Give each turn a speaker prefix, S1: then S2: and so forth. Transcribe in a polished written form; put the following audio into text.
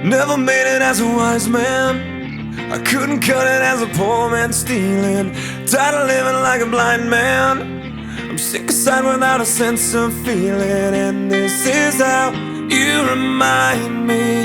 S1: Never made it as a wise man. I couldn't cut it as a poor man stealing. Tired of living like a blind man. I'm sick aside without a sense of feeling. And this is how you remind me